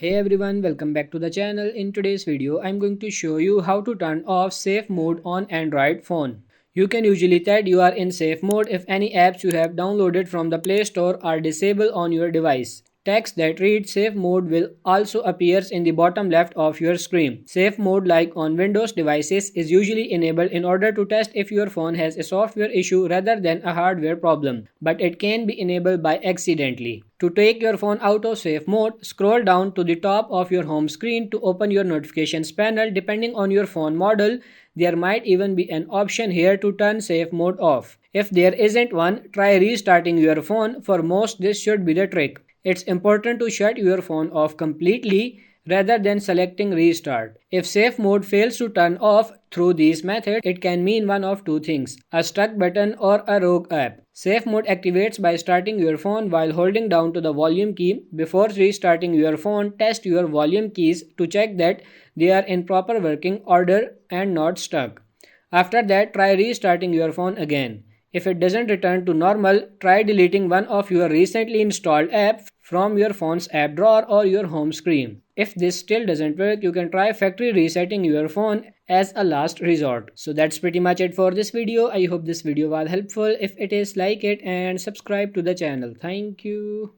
Hey everyone, welcome back to the channel. In today's video, I'm going to show you how to turn off safe mode on Android phone. You can usually tell you are in safe mode if any apps you have downloaded from the Play Store are disabled on your device. Text that reads safe mode will also appears in the bottom left of your screen. Safe mode, like on Windows devices, is usually enabled in order to test if your phone has a software issue rather than a hardware problem, but it can be enabled by accidentally. To take your phone out of safe mode, scroll down to the top of your home screen to open your notifications panel. Depending on your phone model, there might even be an option here to turn safe mode off. If there isn't one, try restarting your phone. For most, this should be the trick. It's important to shut your phone off completely rather than selecting restart. If safe mode fails to turn off through these methods, it can mean one of two things: a stuck button or a rogue app. Safe mode activates by starting your phone while holding down to the volume key. Before restarting your phone, test your volume keys to check that they are in proper working order and not stuck. After that, try restarting your phone again. If it doesn't return to normal, try deleting one of your recently installed apps from your phone's app drawer or your home screen. If this still doesn't work, you can try factory resetting your phone as a last resort. So that's pretty much it for this video. I hope this video was helpful. If it is, like it and subscribe to the channel. Thank you.